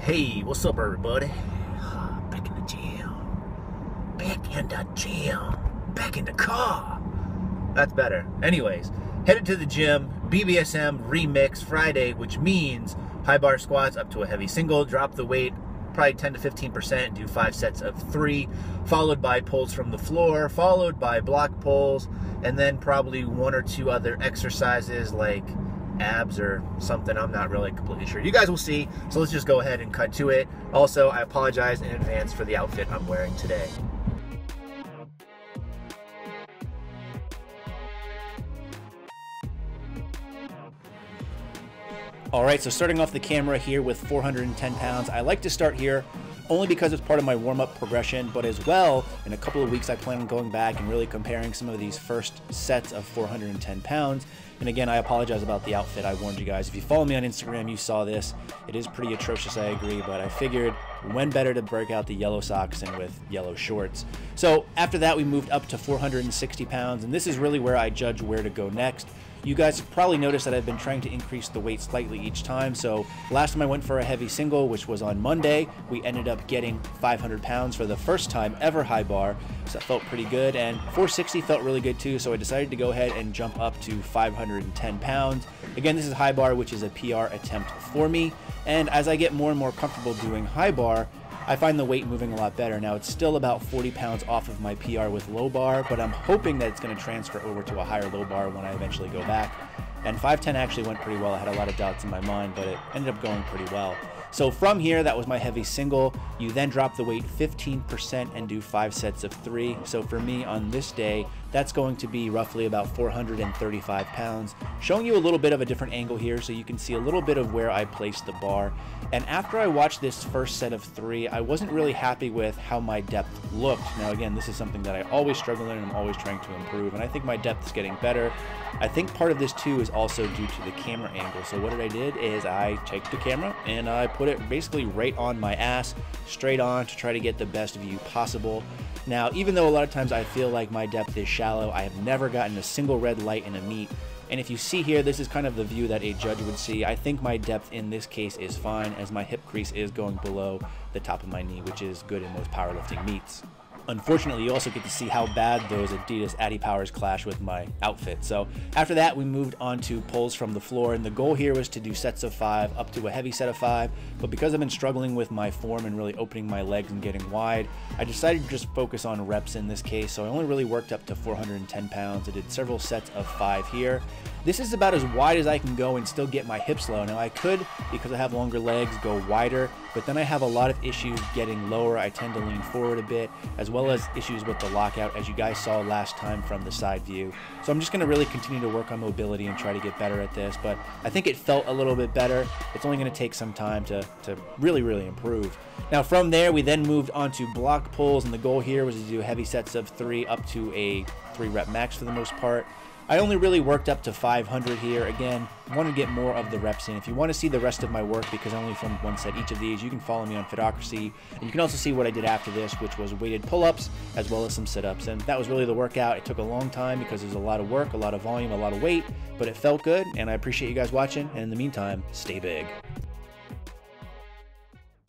Hey, what's up, everybody? Back in the gym. Back in the gym. Back in the car. That's better. Anyways, headed to the gym. BBSM remix Friday, which means high bar squats up to a heavy single, drop the weight probably 10 to 15%, do 5 sets of 3, followed by pulls from the floor, followed by block pulls, and then probably 1 or 2 other exercises like abs or something. I'm not really completely sure. You guys will see. So let's just go ahead and cut to it. Also, I apologize in advance for the outfit I'm wearing today. All right, so starting off the camera here with 410 pounds. I like to start here only because it's part of my warm-up progression, but as well, in a couple of weeks, I plan on going back and really comparing some of these first sets of 410 pounds. And again, I apologize about the outfit. I warned you guys. If you follow me on Instagram, you saw this. It is pretty atrocious, I agree, but I figured when better to break out the yellow socks and with yellow shorts. So after that, we moved up to 460 pounds, and this is really where I judge where to go next. You guys have probably noticed that I've been trying to increase the weight slightly each time. So last time I went for a heavy single, which was on Monday, we ended up getting 500 pounds for the first time ever high bar. So that felt pretty good. And 460 felt really good too. So I decided to go ahead and jump up to 510 pounds. Again, this is high bar, which is a PR attempt for me. And as I get more and more comfortable doing high bar, I find the weight moving a lot better. Now, it's still about 40 pounds off of my PR with low bar, but I'm hoping that it's going to transfer over to a higher low bar when I eventually go back. And 510 actually went pretty well. I had a lot of doubts in my mind, but it ended up going pretty well. So from here, that was my heavy single. You then drop the weight 15% and do 5 sets of 3. So for me on this day, that's going to be roughly about 435 pounds. Showing you a little bit of a different angle here so you can see a little bit of where I placed the bar. And after I watched this first set of 3, I wasn't really happy with how my depth looked. Now again, this is something that I always struggle in and I'm always trying to improve, and I think my depth is getting better. I think part of this too is also due to the camera angle. So what I did is I took the camera and I put it basically right on my ass, straight on, to try to get the best view possible. Now, even though a lot of times I feel like my depth is shallow, I have never gotten a single red light in a meet. And if you see here, this is kind of the view that a judge would see. I think my depth in this case is fine, as my hip crease is going below the top of my knee, which is good in most powerlifting meets. Unfortunately, you also get to see how bad those Adidas Addy Powers clash with my outfit. So after that, we moved on to pulls from the floor, and the goal here was to do sets of 5 up to a heavy set of 5. But because I've been struggling with my form and really opening my legs and getting wide, I decided to just focus on reps in this case. So I only really worked up to 410 pounds. I did several sets of 5 here. This is about as wide as I can go and still get my hips low. Now I could, because I have longer legs, go wider, but then I have a lot of issues getting lower. I tend to lean forward a bit, as well as issues with the lockout, as you guys saw last time from the side view. So I'm just going to really continue to work on mobility and try to get better at this, but I think it felt a little bit better. It's only going to take some time to really improve. Now from there, we then moved on to block pulls, and the goal here was to do heavy sets of 3 up to a 3 rep max for the most part. I only really worked up to 500 here. Again, want to get more of the reps in. If you want to see the rest of my work, because I only filmed 1 set each of these, you can follow me on Fitocracy. And you can also see what I did after this, which was weighted pull-ups as well as some sit-ups. And that was really the workout. It took a long time because there's a lot of work, a lot of volume, a lot of weight, but it felt good, and I appreciate you guys watching. And in the meantime, stay big.